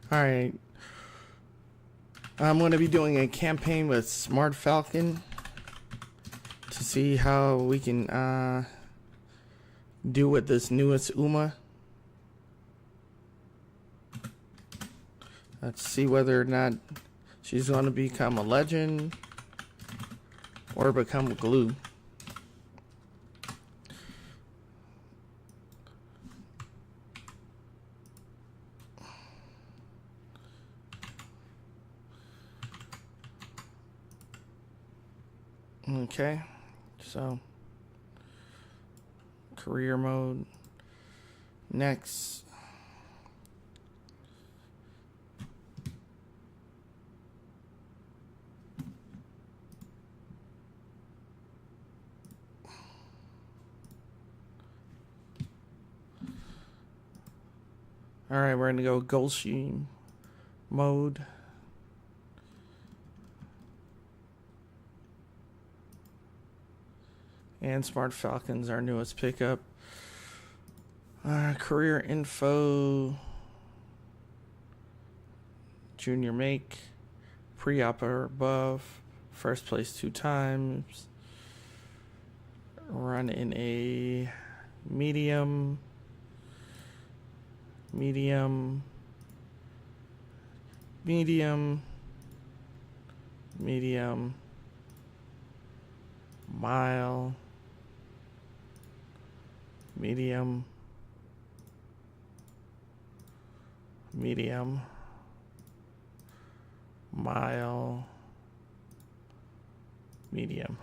Alright, I'm going to be doing a campaign with Smart Falcon to see how we can do with this newest Uma. Let's see whether or not she's going to become a legend or become glue. Okay, so career mode, next. Alright, we're gonna go Gulshi mode. And Smart Falcon's our newest pickup. Career info. Junior make. Pre-op or above. First place 2 times. Run in a medium. Medium. Medium. Medium. Mile. Medium, medium, mile, medium.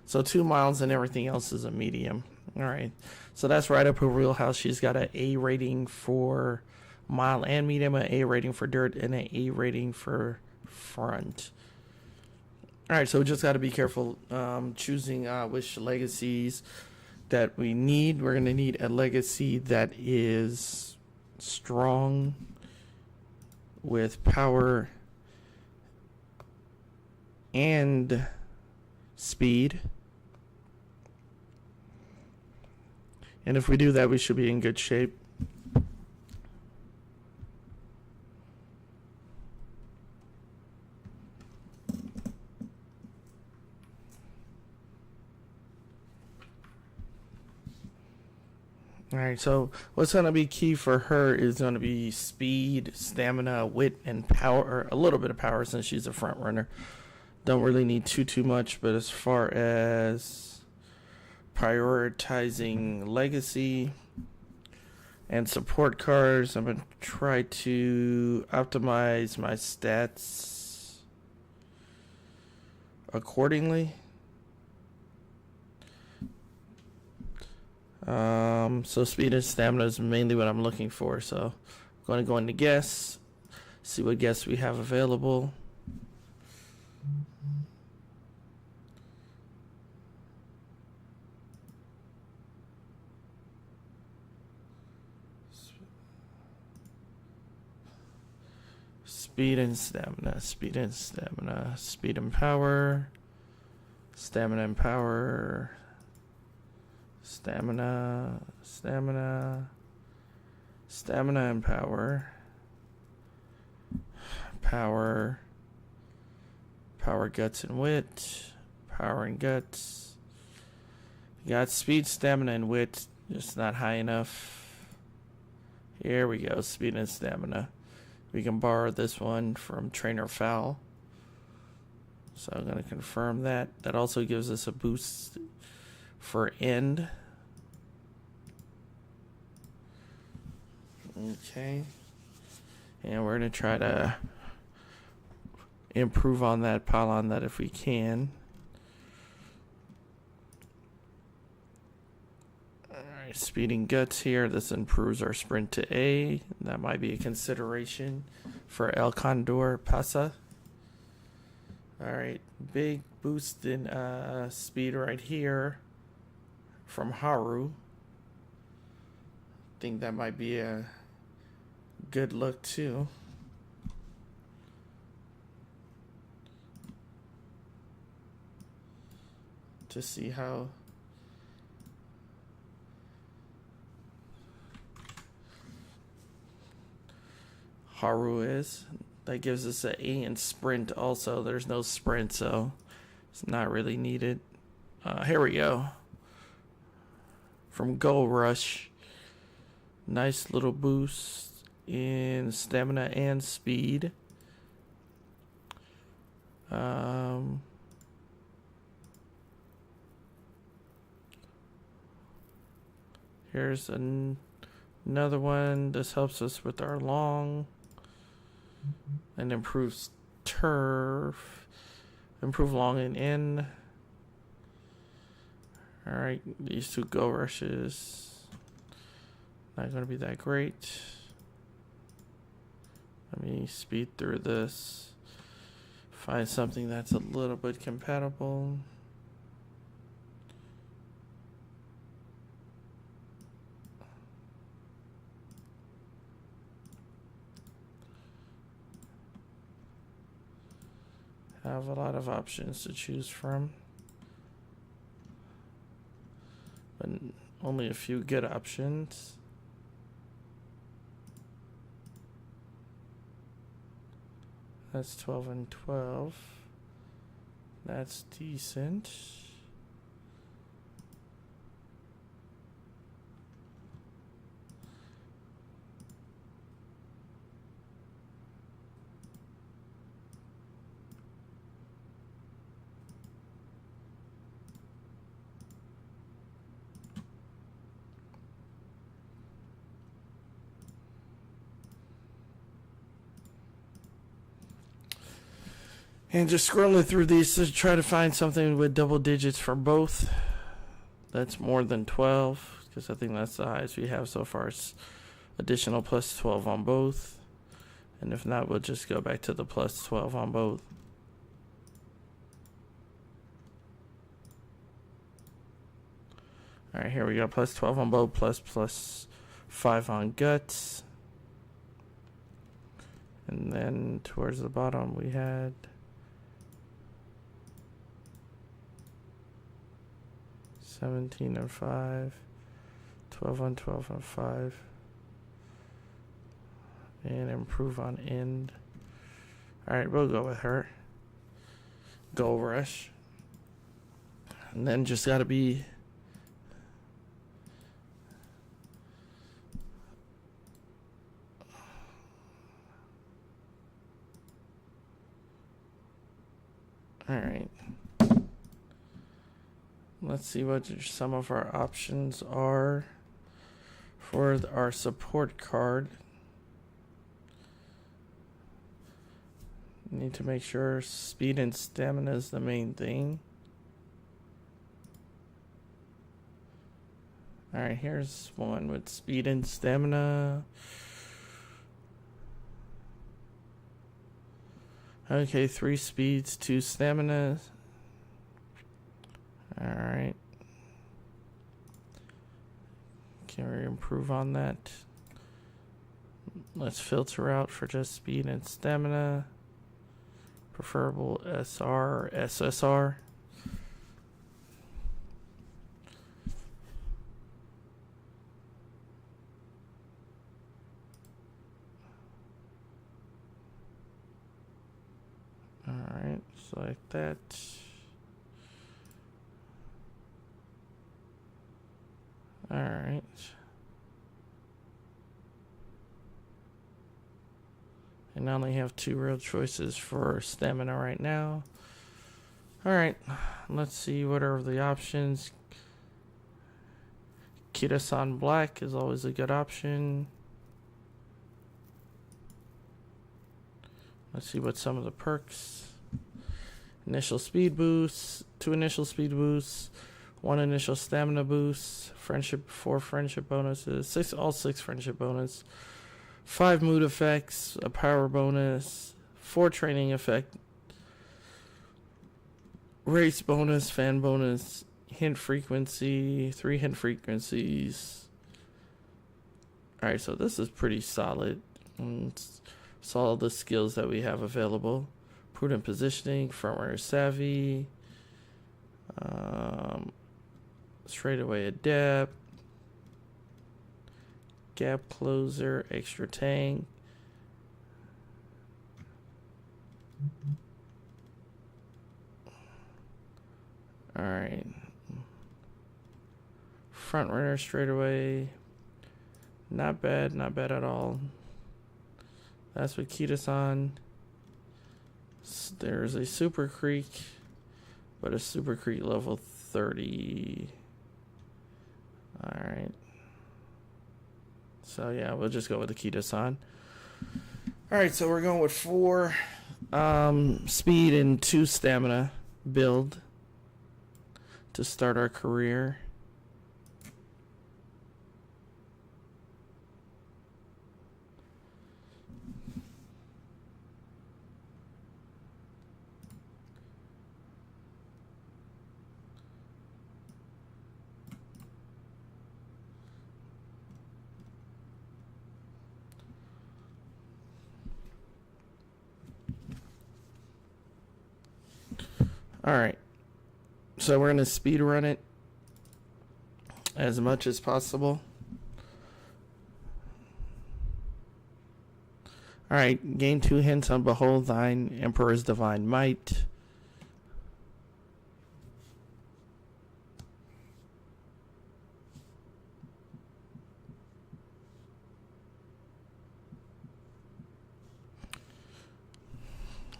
So 2 miles and everything else is a medium. All right, so that's right up her wheelhouse. She's got an A rating for mile and medium, an A rating for dirt, and an A rating for front. All right, so we just got to be careful choosing which legacies that we need. We're going to need a legacy that is strong with power and speed. And if we do that, we should be in good shape. Alright, so what's going to be key for her is going to be speed, stamina, wit, and power, or a little bit of power since she's a front runner. Don't really need too much, but as far as prioritizing legacy and support cars, I'm going to try to optimize my stats accordingly. So speed and stamina is mainly what I'm looking for. So I'm going to go into guess, see what guests we have available. Speed and stamina, speed and stamina, speed and power, stamina and power. Stamina, stamina, stamina and power, power, power, guts and wit, power and guts. You got speed, stamina, and wit, just not high enough. Here we go, speed and stamina. We can borrow this one from Trainer Foul. So I'm going to confirm that. That also gives us a boost for end. Okay, and we're going to try to improve on that pylon that if we can. Alright, speeding guts here. This improves our sprint to A. That might be a consideration for El Condor Pasa. Alright, big boost in speed right here from Haru. I think that might be a good look too. To see how Haru is. That gives us an A in sprint also. There's no sprint, so it's not really needed. Here we go. From Gold Rush. Nice little boost in stamina and speed. Here's another one. This helps us with our long and improves turf. Improve long and in. Alright, these two go rushes. Not going to be that great. Let me speed through this. Find something that's a little bit compatible. Have a lot of options to choose from, but only a few good options. That's 12 and 12. That's decent. And just scrolling through these to try to find something with double digits for both. That's more than 12, because I think that's the highest we have so far. It's additional plus 12 on both. And if not, we'll just go back to the plus 12 on both. Alright, here we go. Plus 12 on both, plus 5 on guts. And then towards the bottom we had 17 and 5, 12 on 12 and 5, and improve on end. Alright, we'll go with her. Gold Rush. And then just gotta be alright. Let's see what some of our options are for our support card. Need to make sure speed and stamina is the main thing. Alright, here's one with speed and stamina. Okay, 3 speeds, 2 stamina. Alright. Can we improve on that? Let's filter out for just speed and stamina. Preferable SR or SSR. Alright, select that. Alright. And I only have 2 real choices for stamina right now. Alright, let's see what are the options. Kirasan Black is always a good option. Let's see what some of the perks. Initial speed boost, 2 initial speed boosts, 1 initial stamina boost, friendship, 4 friendship bonuses, all 6 friendship bonus, 5 mood effects, a power bonus, 4 training effect, race bonus, fan bonus, hint frequency, 3 hint frequencies. Alright, so this is pretty solid. It's all the skills that we have available. Prudent positioning, front runner savvy, straightaway adept, gap closer, extra tank, All right. Front runner straightaway. Not bad, not bad at all. That's with Kita-san. There's a Super Creek, but a Super Creek level 30. All right. So yeah, we'll just go with the Kita-san. All right, so we're going with 4 speed and 2 stamina build to start our career. All right, so we're going to speed run it as much as possible. All right, gain 2 hints on Behold Thine Emperor's Divine Might.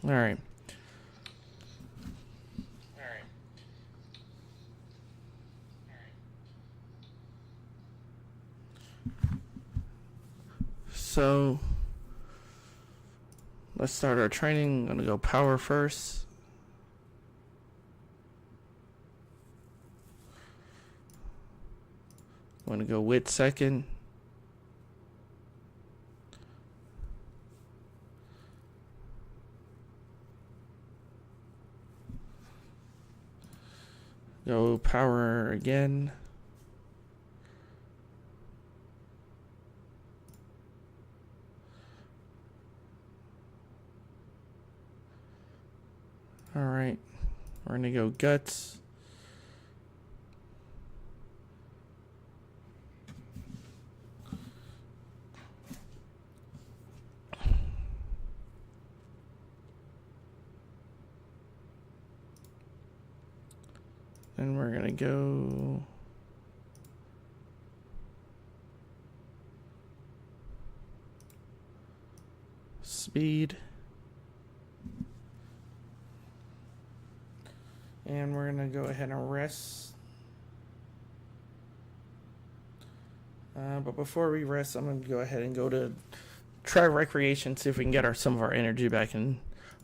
All right. So let's start our training. I'm going to go power first. I'm going to go wit second. Go power again. All right, we're gonna go guts. Then we're gonna go speed. And we're going to go ahead and rest. But before we rest, I'm going to go ahead and go to try recreation, see if we can get some of our energy back and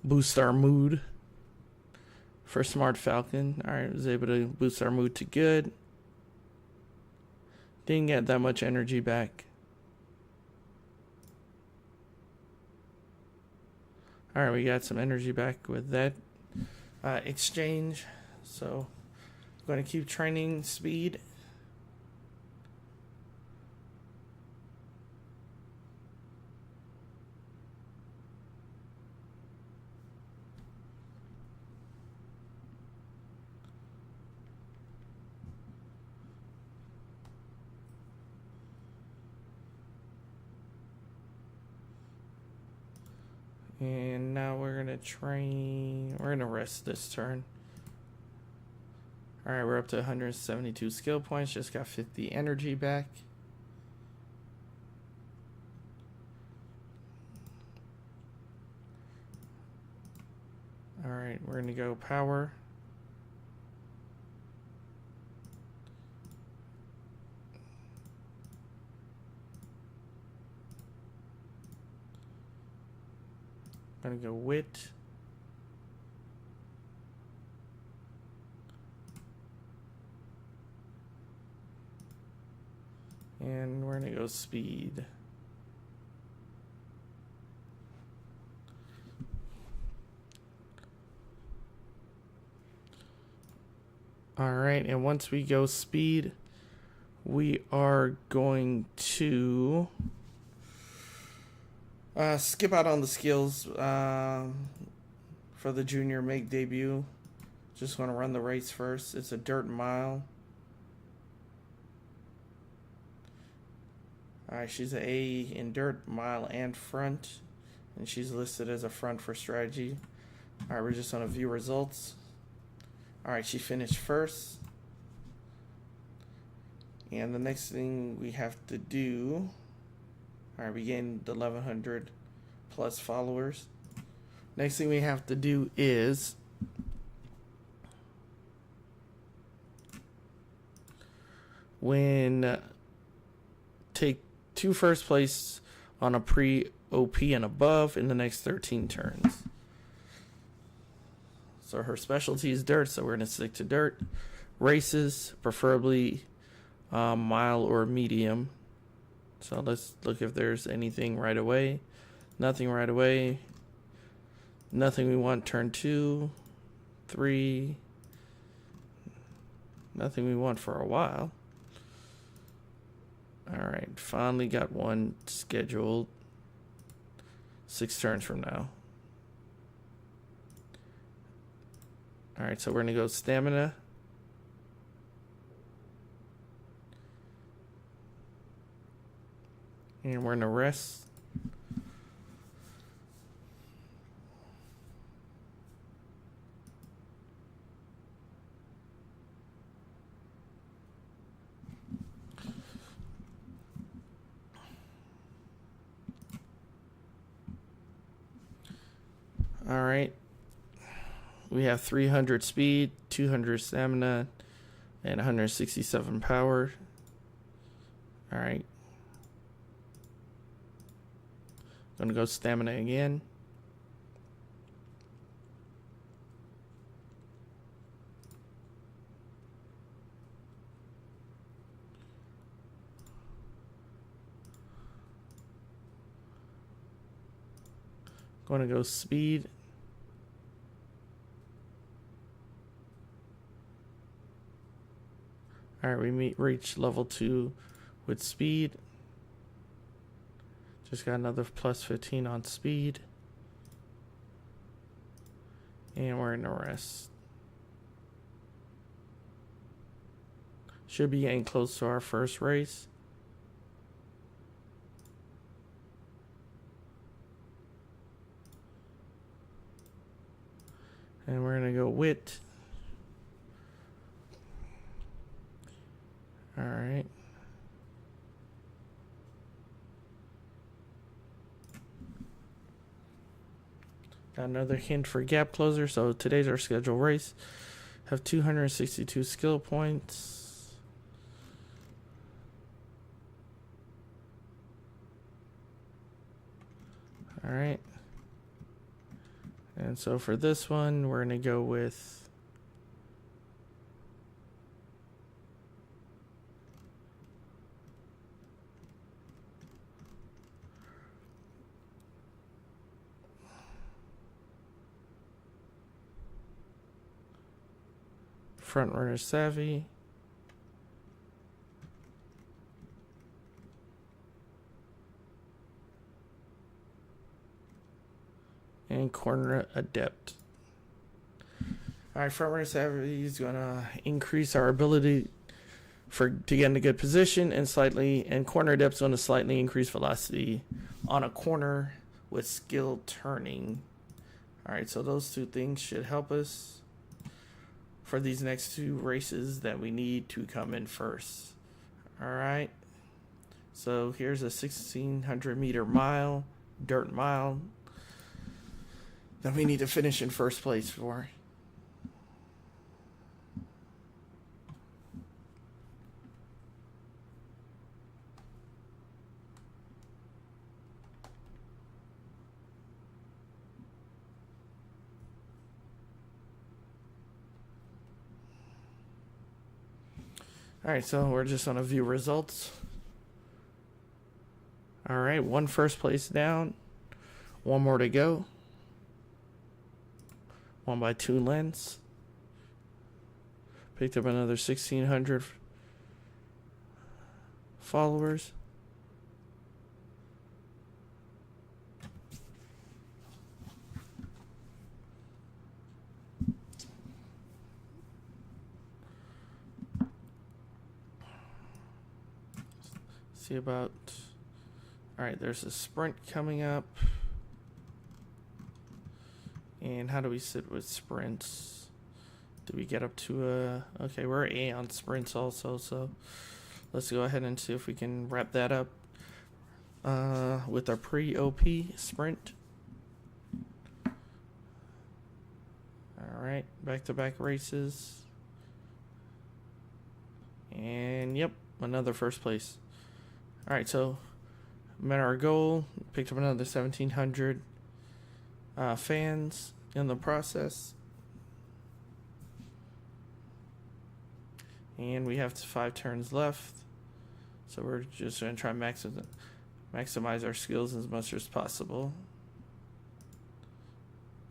boost our mood for Smart Falcon. All right, was able to boost our mood to good. Didn't get that much energy back. All right, we got some energy back with that exchange. So I'm going to keep training speed. And now we're going to train. We're going to rest this turn. All right, we're up to 172 skill points. Just got 50 energy back. All right, we're going to go power. I'm going to go wit. And we're going to go speed. All right, and once we go speed, we are going to skip out on the skills for the junior make debut. Just want to run the race first. It's a dirt mile. All right, she's an A in dirt, mile, and front. And she's listed as a front for strategy. All right, we're just going to view results. All right, she finished first. And the next thing we have to do, all right, we gained 1,100 plus followers. Next thing we have to do is take 2 first place on a pre-OP and above in the next 13 turns. So her specialty is dirt, so we're going to stick to dirt. Races, preferably mile or medium. So let's look if there's anything right away. Nothing right away. Nothing we want turn 2, 3. Nothing we want for a while. All right, finally got one scheduled. 6 turns from now. All right, so we're going to go stamina. And we're going to rest. All right. We have 300 speed, 200 stamina, and 167 power. All right. Gonna go stamina again. Gonna go speed. All right, we reach level 2 with speed. Just got another plus 15 on speed. And we're in the rest. Should be getting close to our first race. And we're going to go wit. All right. Got another hint for gap closer. So today's our scheduled race. Have 262 skill points. All right. And so for this one, we're going to go with front runner savvy. And corner adept. All right, front runner savvy is gonna increase our ability to get in a good position, and corner adept is gonna slightly increase velocity on a corner with skill turning. All right, so those 2 things should help us for these next 2 races that we need to come in first. All right, so here's a 1,600 meter mile, dirt mile, that we need to finish in first place for. All right, so we're just going to view results. All right, 1 first place down, 1 more to go. 1 by 2 lens. Picked up another 1,600 followers. See about, all right, there's a sprint coming up. And how do we sit with sprints? Do we get up to a... Okay, we're A on sprints also, so let's go ahead and see if we can wrap that up with our pre-OP sprint. Alright, back-to-back races. And yep, another first place. Alright, so met our goal. Picked up another 1,700 fans in the process. And we have 5 turns left. So we're just going to try maximize our skills as much as possible.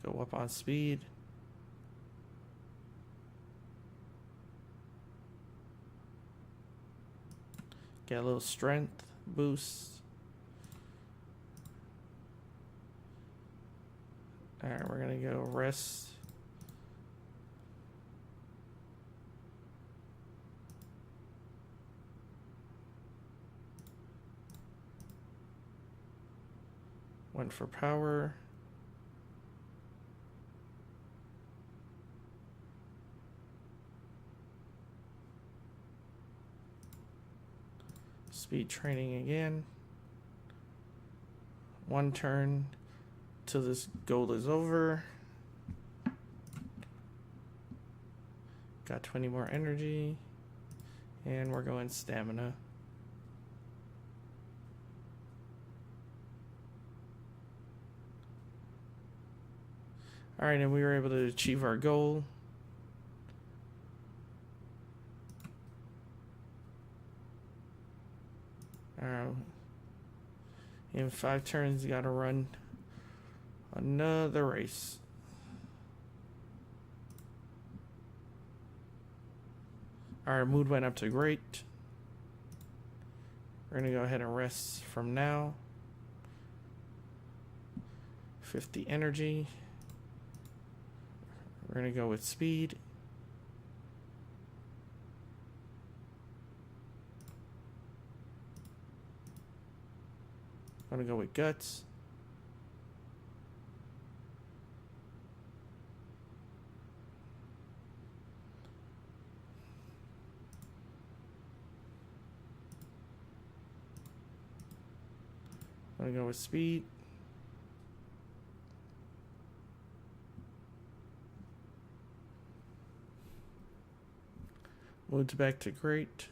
Go up on speed. Get a little strength boost. Alright, we're going to go rest. Went for power. Speed training again. 1 turn till this goal is over. Got 20 more energy. And we're going stamina. Alright, and we were able to achieve our goal. In 5 turns, you gotta run another race. Our mood went up to great. We're gonna go ahead and rest from now. 50 energy. We're gonna go with speed. I'm gonna go with guts. I'm gonna go with speed. Mood's back to great.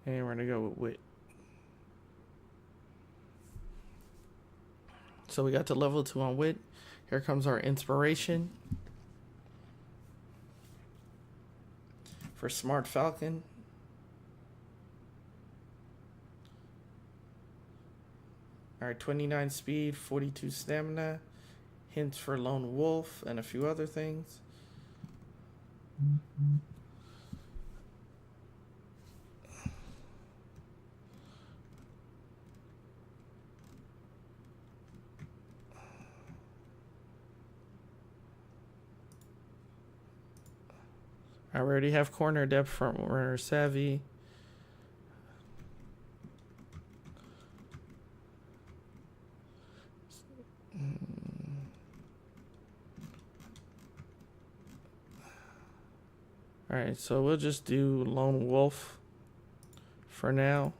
And we're gonna go with wit. So we got to level 2 on wit. Here comes our inspiration for Smart Falcon. Alright, 29 speed, 42 stamina, hints for Lone Wolf, and a few other things. I already have corner depth from runner savvy. Alright, so we'll just do Lone Wolf for now.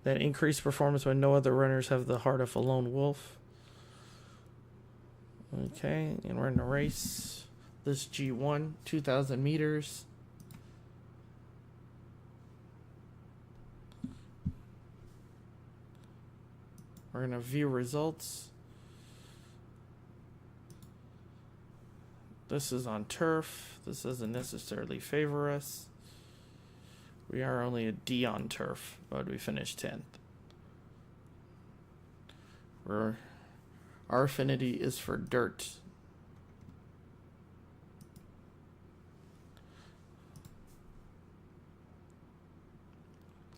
That increased performance when no other runners have the heart of a lone wolf. Okay, and we're in the race. This G1, 2,000 meters. We're gonna view results. This is on turf. This doesn't necessarily favor us. We are only a D on turf, but we finished 10th. Our affinity is for dirt.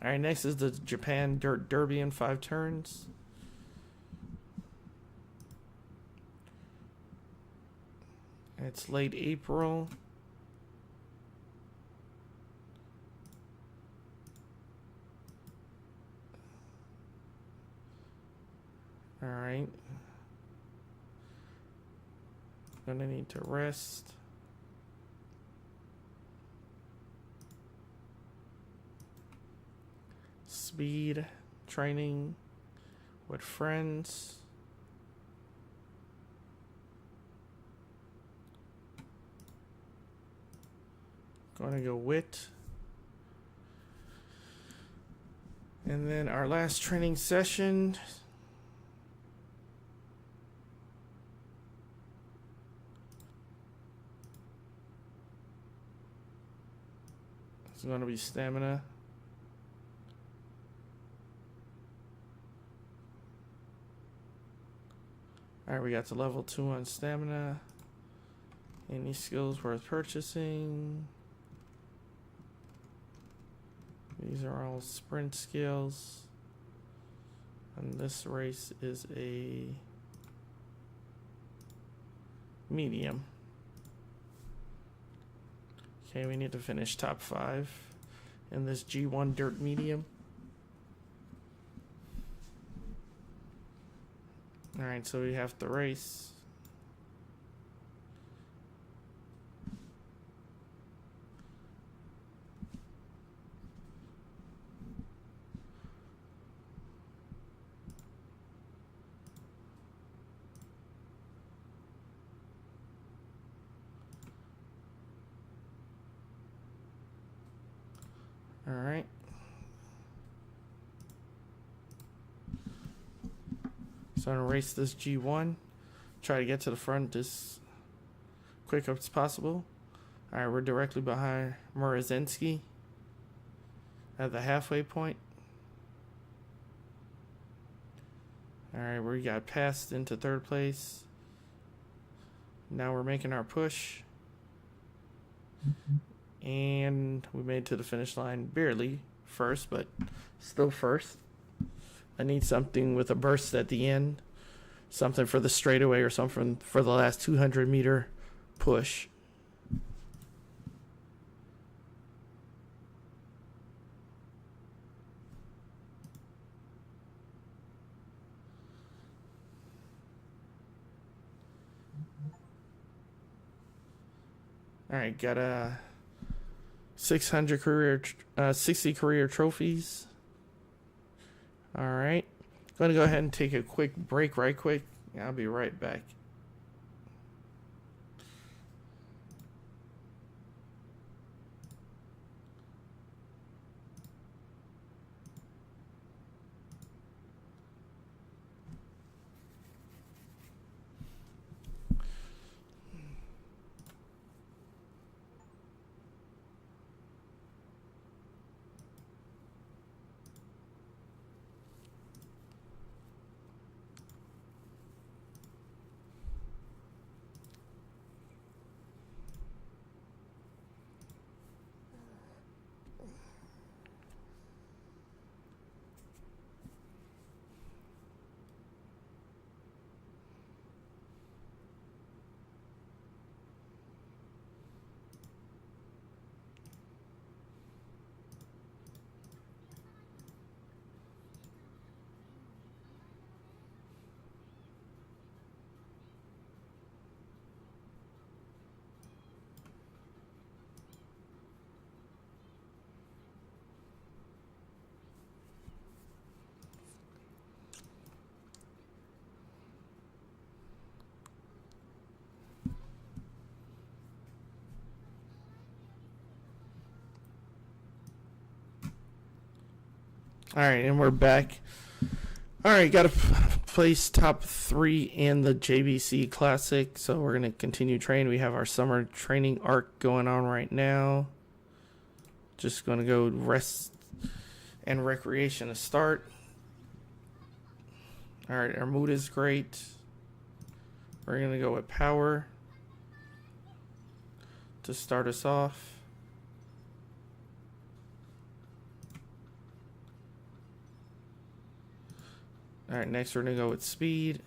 Alright, next is the Japan Dirt Derby in 5 turns. It's late April. All right. Gonna need to rest. Speed training with friends. Gonna go wit. And then our last training session. It's gonna be stamina. All right, we got to level 2 on stamina. Any skills worth purchasing? These are all sprint skills. And this race is a medium. Okay, we need to finish top 5 in this G1 dirt medium. All right, so we have to race. All right. So I'm gonna race this G1. Try to get to the front as quick as possible. All right, we're directly behind Murazinski at the halfway point. All right, we got passed into 3rd place. Now we're making our push. And we made it to the finish line, barely first, but still first. I need something with a burst at the end. Something for the straightaway or something for the last 200-meter push. All right, got a 600 career, 60 career trophies. All right, gonna go ahead and take a quick break right quick. I'll be right back. All right, and we're back. All right, got to place top 3 in the JBC Classic, so we're going to continue training. We have our summer training arc going on right now. Just going to go rest and recreation to start. All right, our mood is great. We're going to go with power to start us off. All right, next we're going to go with speed.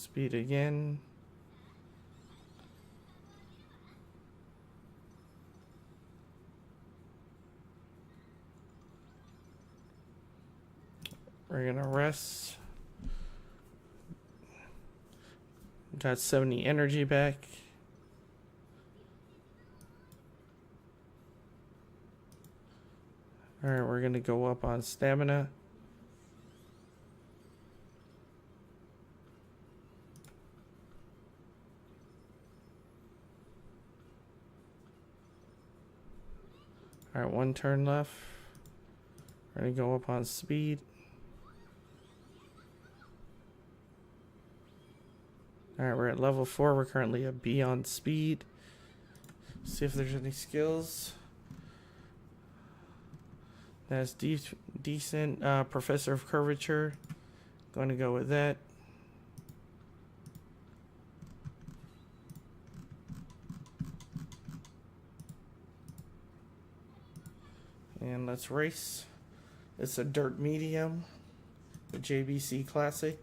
Speed again. We're gonna rest. Got 70 energy back. Alright, we're gonna go up on stamina. Alright, 1 turn left. We're gonna go up on speed. Alright, we're at level 4. We're currently a B on speed. See if there's any skills. That's decent. Professor of Curvature. Going to go with that. And let's race. It's a dirt medium. The JBC Classic.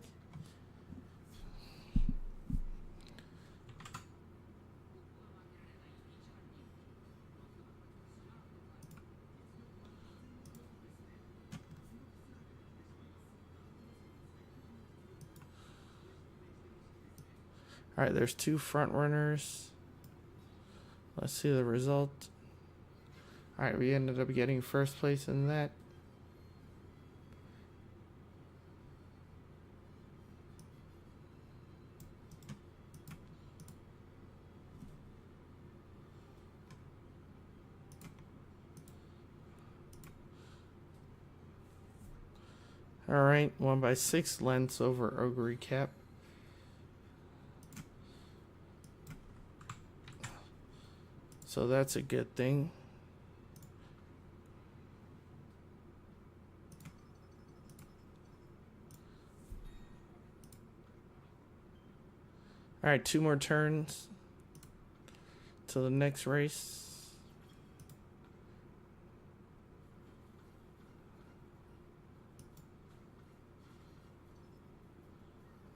Alright, there's 2 front runners. Let's see the result. Alright, we ended up getting first place in that. Alright, 1/6 lengths over Ogre Cap. So that's a good thing. Alright, 2 more turns to the next race.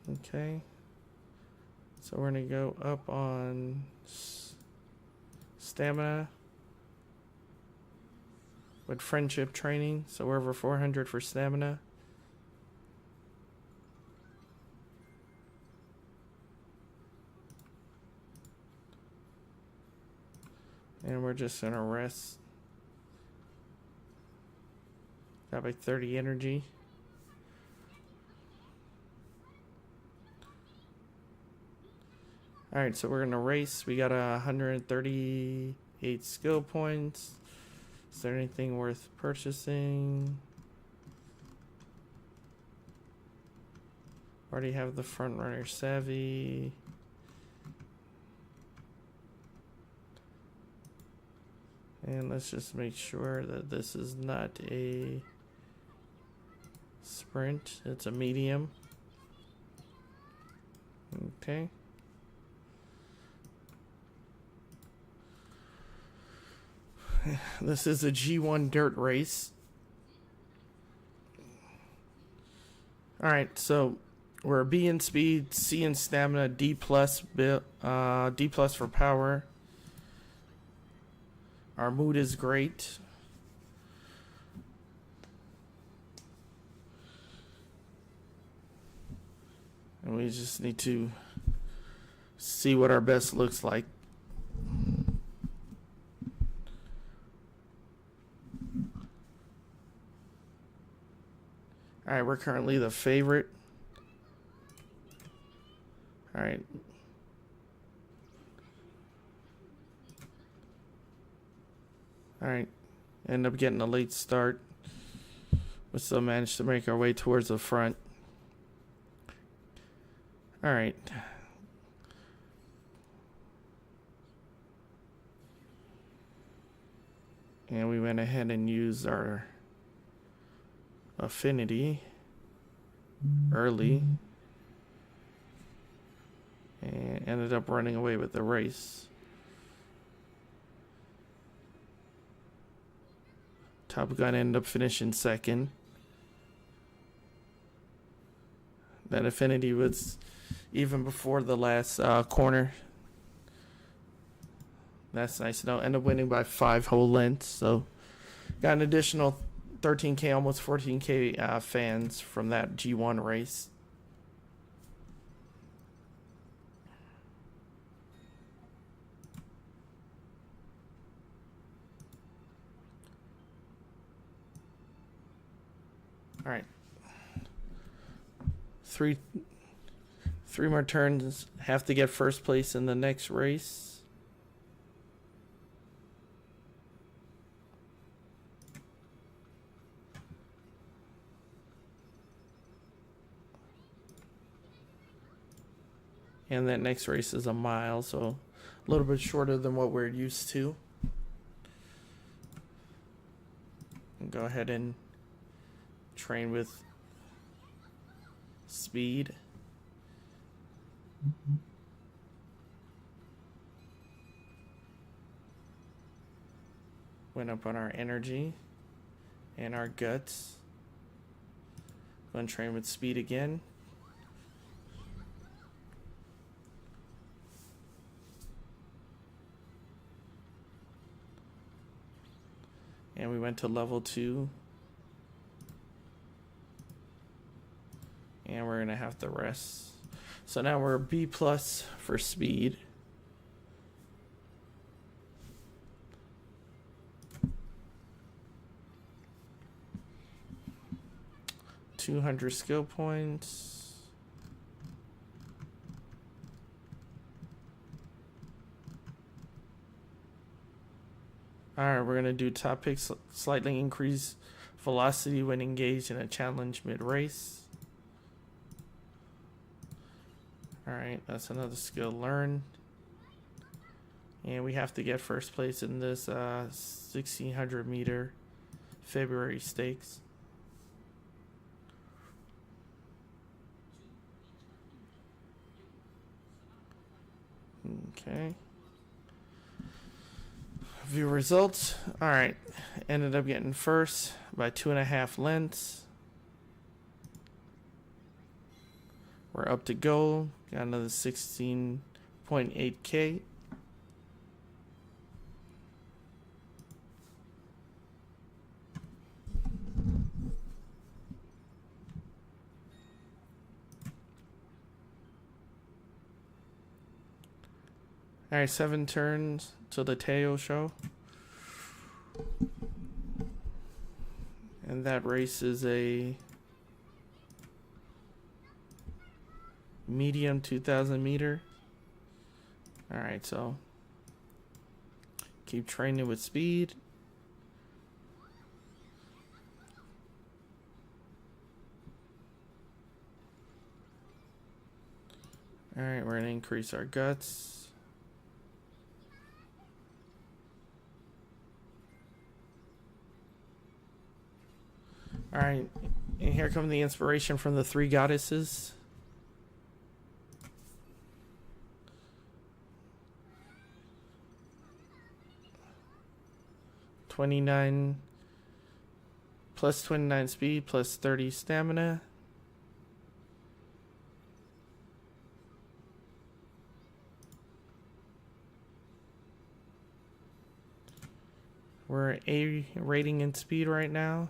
Okay. So we're going to go up on stamina with friendship training. So we're over 400 for stamina. And we're just gonna rest. Got like 30 energy. Alright, so we're gonna race. We got 138 skill points. Is there anything worth purchasing? Already have the front runner savvy. And let's just make sure that this is not a sprint, it's a medium. Okay. This is a G1 dirt race. Alright, so we're B in speed, C in stamina, D plus for power. Our mood is great. And we just need to see what our best looks like. Alright, we're currently the favorite. Alright. Alright. End up getting a late start. We still managed to make our way towards the front. Alright. And we went ahead and used our affinity early. And ended up running away with the race. Top Gun ended up finishing second. That affinity was even before the last corner. That's nice to know. End up winning by 5 whole lengths. So got an additional 13K, almost 14K fans from that G1 race. All right. Three more turns. Have to get first place in the next race. And that next race is a mile, so a little bit shorter than what we're used to. Go ahead and train with speed. Went up on our energy and our guts. Go and train with speed again. And we went to level 2. And we're gonna have to rest. So now we're B+ for speed. $200 skill points. Alright, we're going to do top picks, slightly increase velocity when engaged in a challenge mid-race. Alright, that's another skill learned. And we have to get first place in this 1600 meter February stakes. Okay. View results. Alright. Ended up getting first by 2.5 lengths. We're up to goal. Got another 16.8K. Alright, 7 turns to the Teo show. And that race is a medium 2000 meter. Alright, so keep training with speed. Alright, we're gonna increase our guts. Alright, and here comes the inspiration from the 3 goddesses. +29 speed, +30 stamina. We're A rating in speed right now.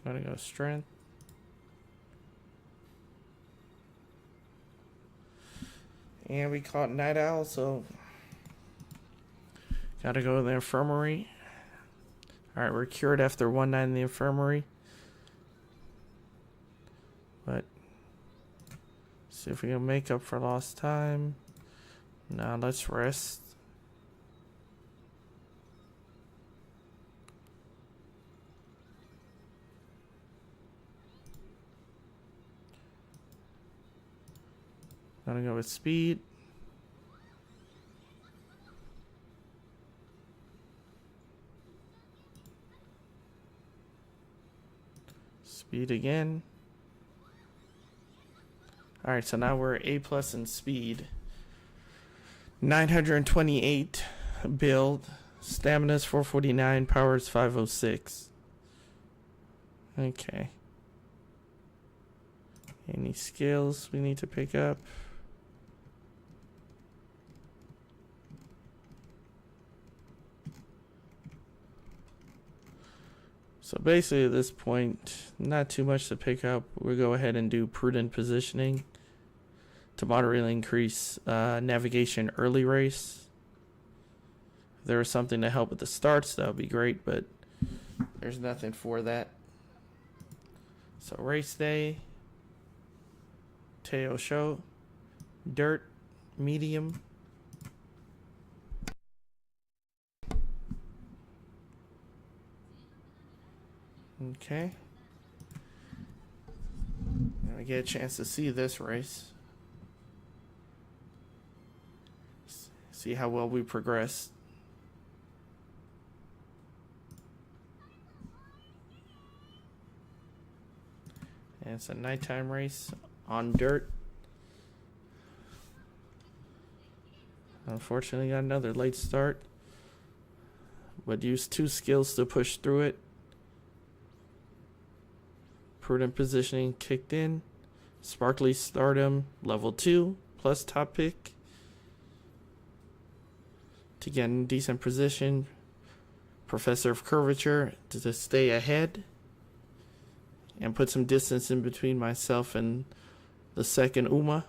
I'm gonna go strength. And we caught Night Owl, so gotta go to the infirmary. Alright, we're cured after 1 night in the infirmary. But see if we can make up for lost time. Now let's rest. Gonna go with speed. Speed again. All right, so now we're A plus in speed. 928 build. Stamina's 449. Power's 506. Okay. Any skills we need to pick up? So basically at this point, not too much to pick up. We'll go ahead and do prudent positioning to moderately increase navigation early race. If there was something to help with the starts, that would be great, but there's nothing for that. So race day, Teo show, dirt, medium. Okay. And we get a chance to see this race. See how well we progress. And it's a nighttime race on dirt. Unfortunately, got another late start. But used 2 skills to push through it. Prudent positioning kicked in. Sparkly stardom level 2 plus top pick. To get in decent position. Professor of curvature to stay ahead. And put some distance in between myself and the second Uma.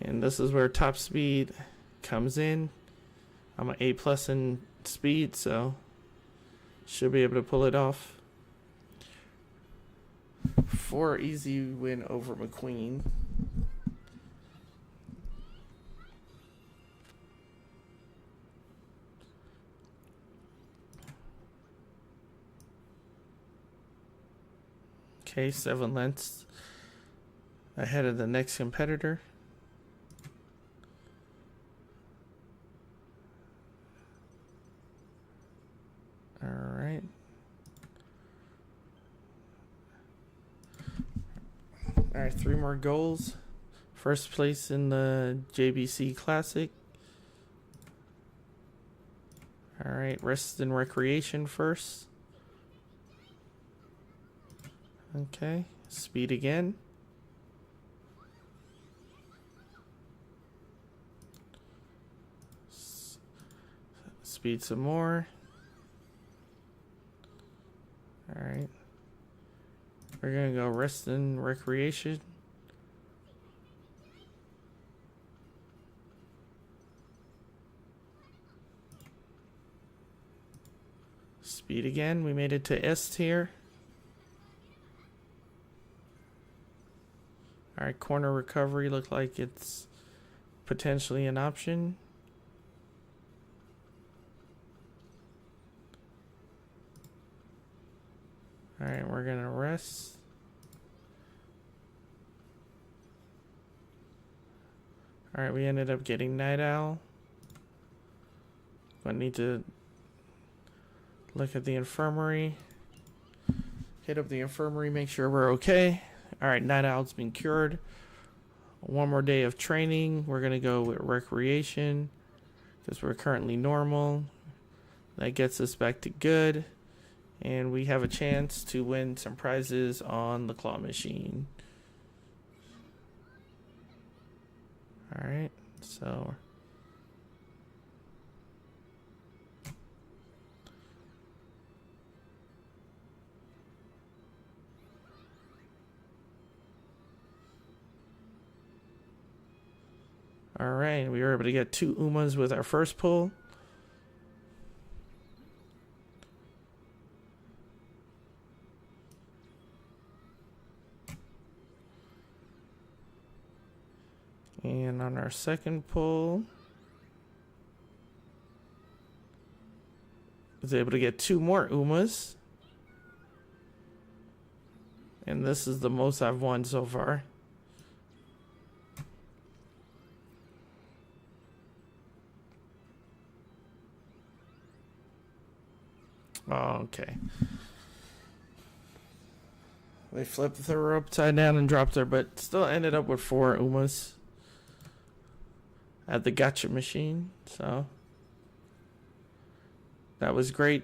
And this is where top speed comes in. I'm an A plus in speed, so should be able to pull it off. 4 easy win over McQueen. Okay, 7 lengths ahead of the next competitor. All right. All right, 3 more goals. First place in the JBC Classic. All right, rest and recreation first. Okay, speed again. Speed some more. All right. We're gonna go rest and recreation. Speed again. We made it to S tier. All right, corner recovery look like it's potentially an option. All right, we're gonna rest. All right, we ended up getting Night Owl. I need to look at the infirmary. Hit up the infirmary, make sure we're okay. All right, Night Owl's been cured. 1 more day of training. We're gonna go with recreation because we're currently normal. That gets us back to good. And we have a chance to win some prizes on the claw machine. All right, so all right, we were able to get 2 Umas with our first pull. And on our second pull, was able to get 2 more Umas. And this is the most I've won so far. Oh, okay. They flipped her upside down and dropped her, but still ended up with 4 Umas at the gotcha machine. So that was great.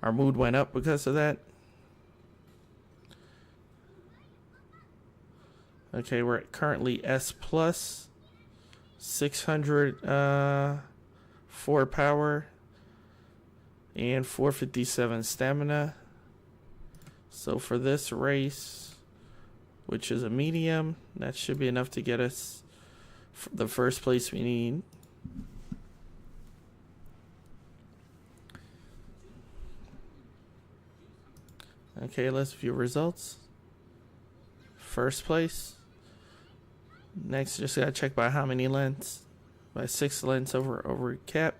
Our mood went up because of that. Okay, we're currently S plus 600 4 power and 457 stamina. So for this race, which is a medium, that should be enough to get us the first place we need. Okay, let's view results. First place. Next, just gotta check by how many lengths. By 6 lengths over cap.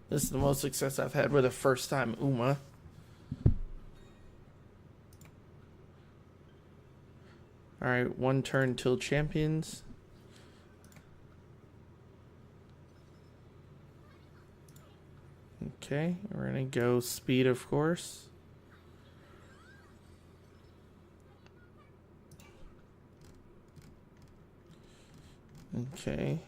This is the most success I've had with a first time Uma. Alright, 1 turn till champions. Okay, we're gonna go speed, of course. Okay.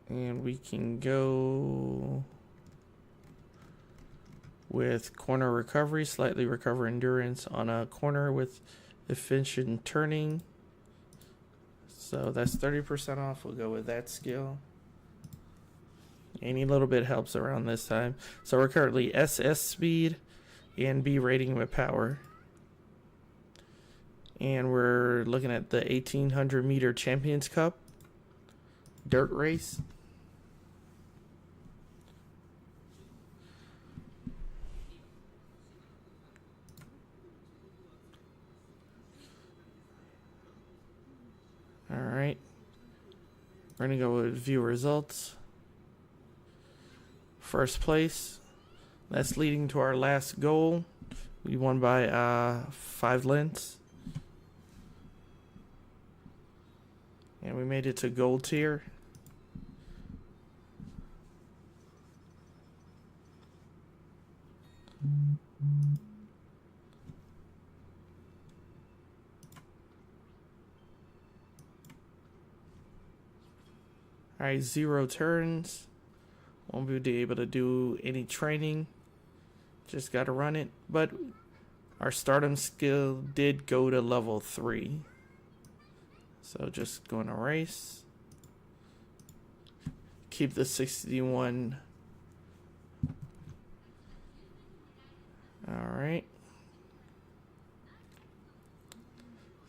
And we can go with corner recovery, slightly recover endurance on a corner with efficient turning. So that's 30% off. We'll go with that skill. Any little bit helps around this time. So we're currently SS speed and B rating with power. And we're looking at the 1800 meter Champions Cup dirt race. All right. We're going to go with view results. First place. That's leading to our last goal. We won by 5 lengths. And we made it to gold tier. Alright, 0 turns. Won't be able to do any training. Just got to run it. But our stardom skill did go to level 3. So just going to race. Keep the 61. Alright.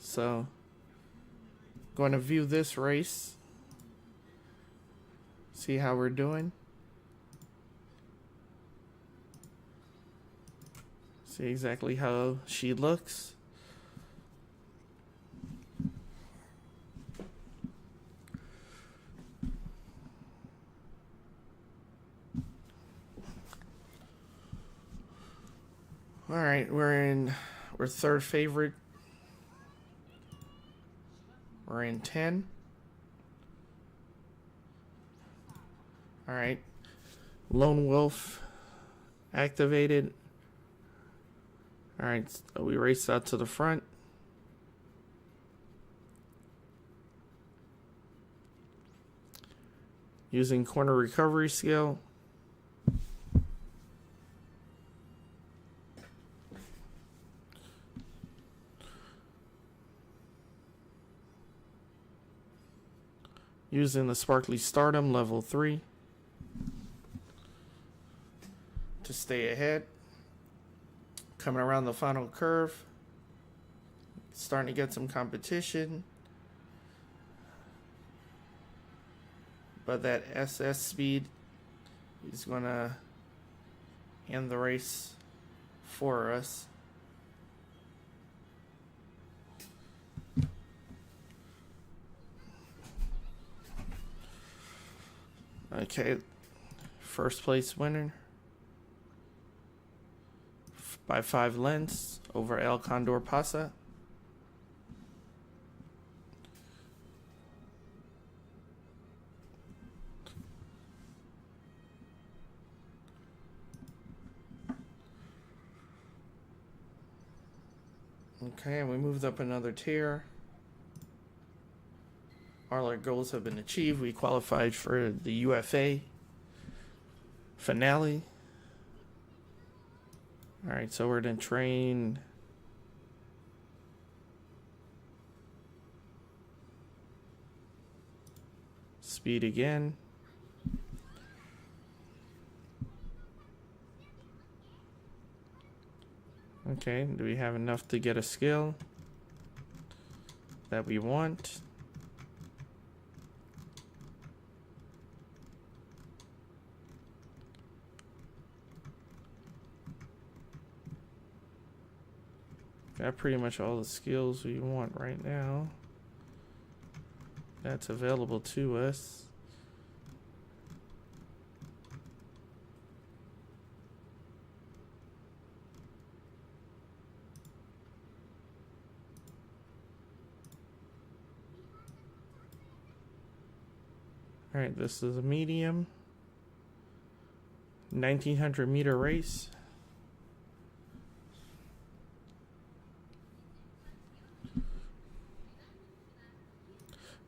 So, going to view this race. See how we're doing. See exactly how she looks. All right, we're 3rd favorite. We're in 10. All right, Lone Wolf activated. All right, so we raced out to the front. Using corner recovery skill. Using the Sparkly Stardom level 3 to stay ahead. Coming around the final curve. Starting to get some competition. But that SS speed is going to end the race for us. Okay, first place winner. by 5 lengths over El Condor Pasa. Okay, and we moved up another tier. All our goals have been achieved. We qualified for the UFA finale. All right, so we're going to train speed again. Okay, do we have enough to get a skill that we want? Got pretty much all the skills we want right now. That's available to us. All right, this is a medium. 1900 meter race.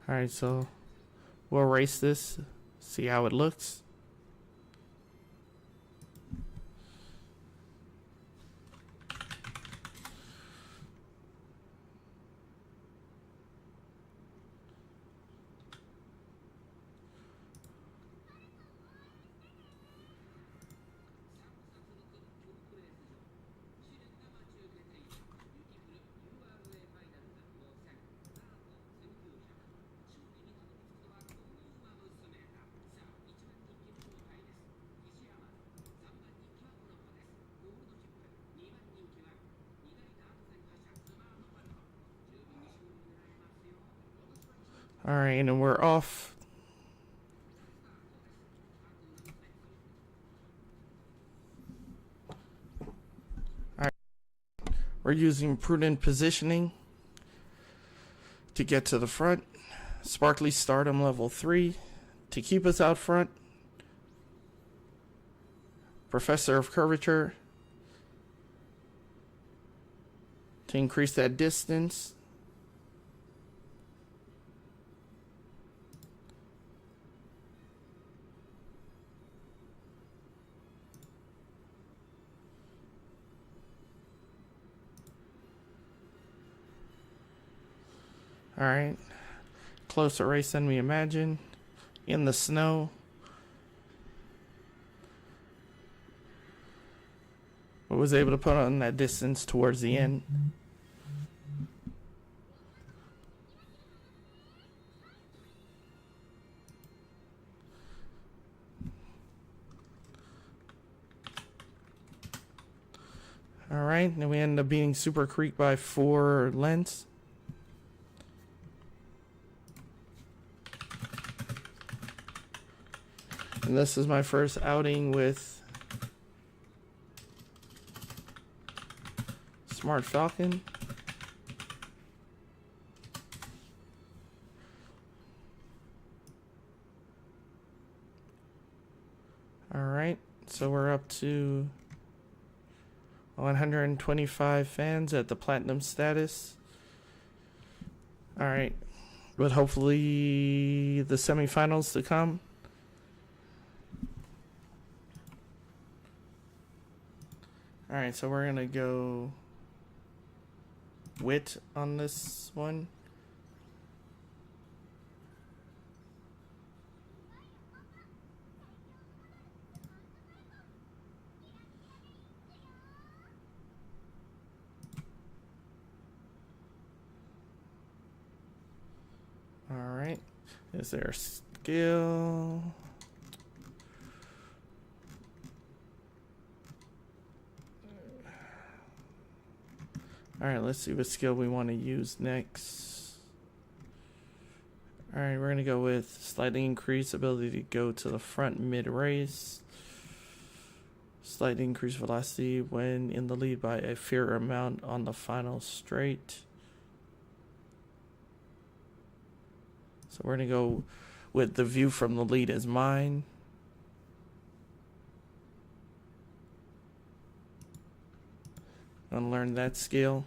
All right, so we'll race this, see how it looks. All right, and we're off. All right, we're using prudent positioning to get to the front. Sparkly Stardom level 3 to keep us out front. Professor of Curvature to increase that distance. All right, closer race than we imagined. In the snow. But was able to put on that distance towards the end. All right, and we end up beating Super Creek by 4 lengths. And this is my first outing with Smart Falcon. All right, so we're up to 125 fans at the platinum status. All right, but hopefully the semifinals to come. All right, so we're gonna go wit on this one. All right, is there a skill? All right, let's see what skill we want to use next. All right, we're going to go with slightly increased ability to go to the front mid-race. Slight increased velocity when in the lead by a fair amount on the final straight. So we're going to go with the view from the lead is mine. Unlearn that skill.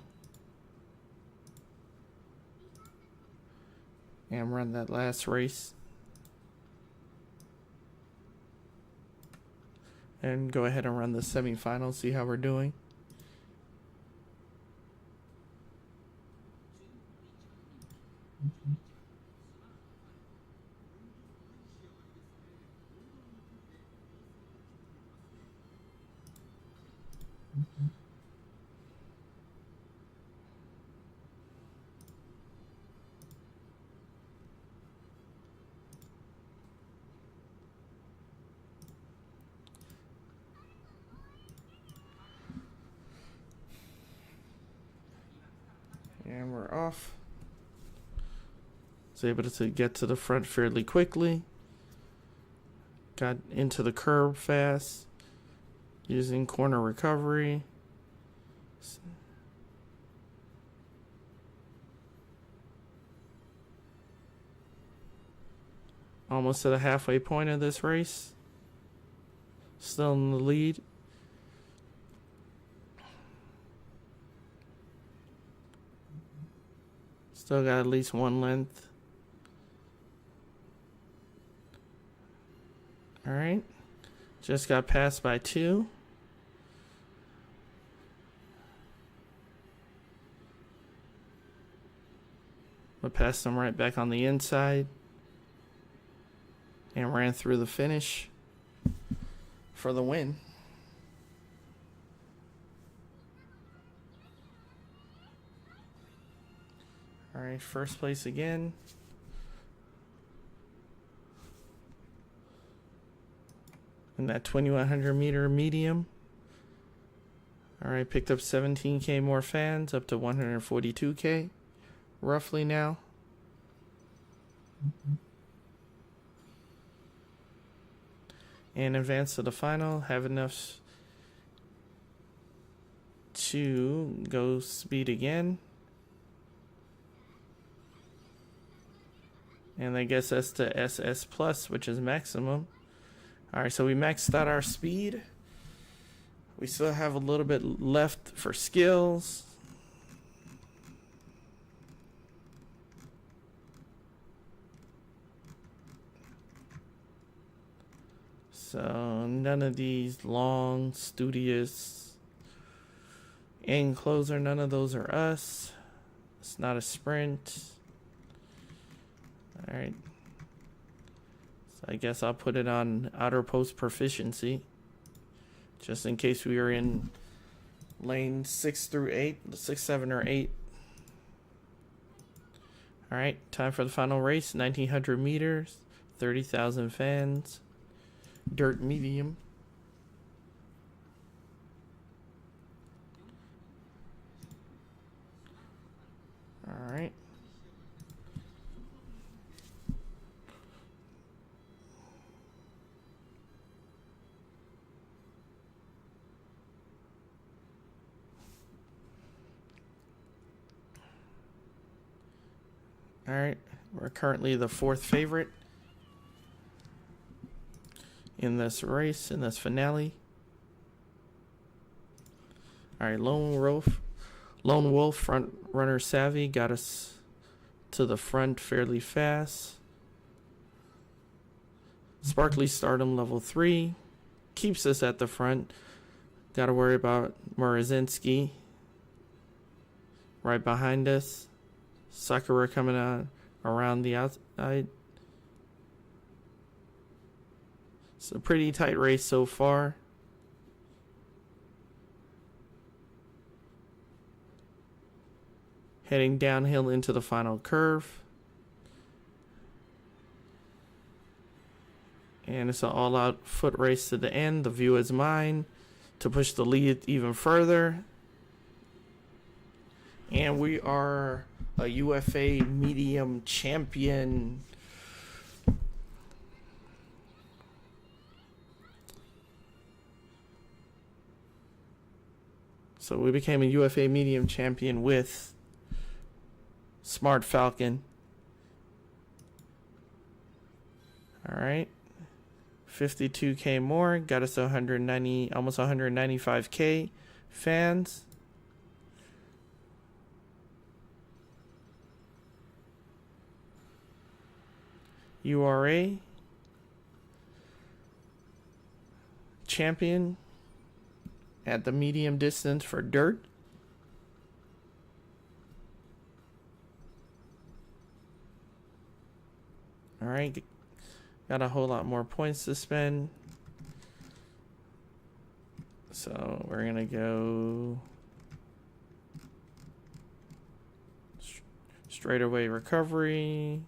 And run that last race. And go ahead and run the semifinals, see how we're doing. And we're off. Was able to get to the front fairly quickly. Got into the curb fast. Using corner recovery. Almost to the halfway point of this race. Still in the lead. Still got at least one length. All right. Just got passed by 2. But passed them right back on the inside. And ran through the finish for the win. All right, first place again. In that 2100 meter medium. All right, picked up 17K more fans, up to 142K, roughly now. And advance to the final, have enough to go speed again. And that gets us to SS plus, which is maximum. All right, so we maxed out our speed. We still have a little bit left for skills. So none of these long, studious end closer, none of those are us. It's not a sprint. All right. So I guess I'll put it on outer post proficiency. Just in case we are in lane 6 through 8, 6, 7, or 8. All right, time for the final race. 1900 meters, 30,000 fans, dirt medium. All right. All right, we're currently the 4th favorite in this race, in this finale. All right, Lone Wolf front runner savvy got us to the front fairly fast. Sparkly Stardom level 3 keeps us at the front. Got to worry about Murazinski right behind us. Sakura coming out around the outside. It's a pretty tight race so far. Heading downhill into the final curve. And it's an all-out foot race to the end. The view is mine to push the lead even further. And we are a UFA medium champion. So we became a UFA medium champion with Smart Falcon. All right. 52K more. Got us 190, almost 195K fans. URA. Champion at the medium distance for dirt. All right. Got a whole lot more points to spend. So we're going to go straightaway recovery.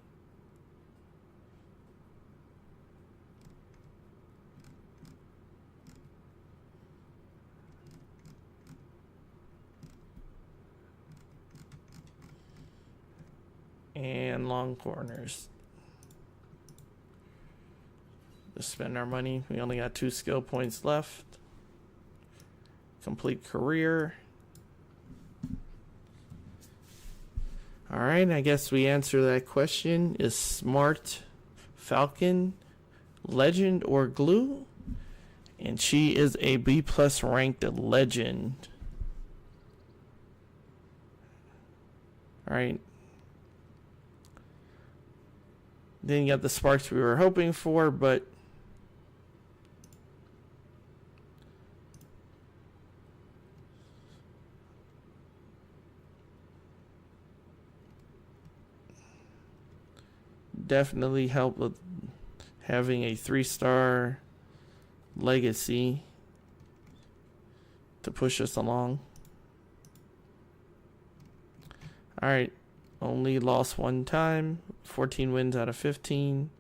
And long corners. To spend our money. We only got 2 skill points left. Complete career. Alright, I guess we answer that question. Is Smart Falcon legend or glue? And she is a B+ ranked legend. Alright. Didn't get the sparks we were hoping for, but definitely helped with having a 3-star legacy to push us along. All right. Only lost 1 time. 14 wins out of 15.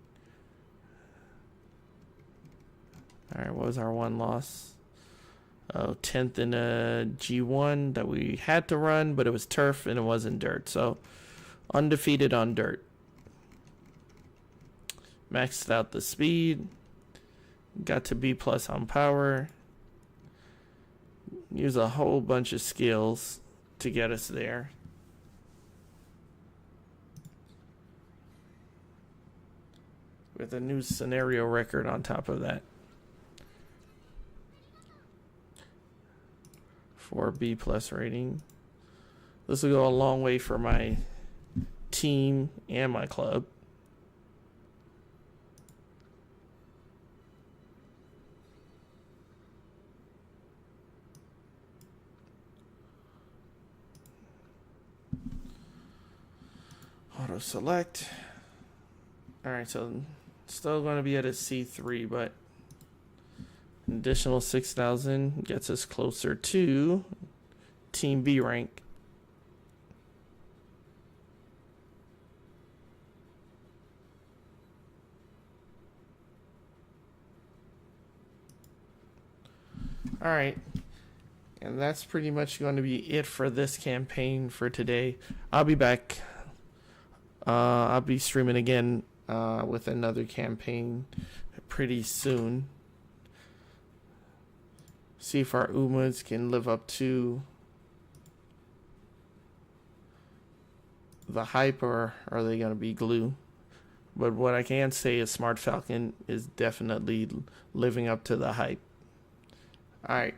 Alright, what was our 1 loss? 10th in a G1 that we had to run, but it was turf and it wasn't dirt. So, undefeated on dirt. Maxed out the speed. Got to B+ on power. Use a whole bunch of skills to get us there. With a new scenario record on top of that. For B+ rating. This will go a long way for my team and my club. Auto select. Alright, so still going to be at a C3, but an additional 6,000 gets us closer to Team B rank. Alright, and that's pretty much going to be it for this campaign for today. I'll be back. I'll be streaming again with another campaign pretty soon. See if our Umas can live up to the hype, or are they going to be glue? But what I can say is Smart Falcon is definitely living up to the hype. Alright.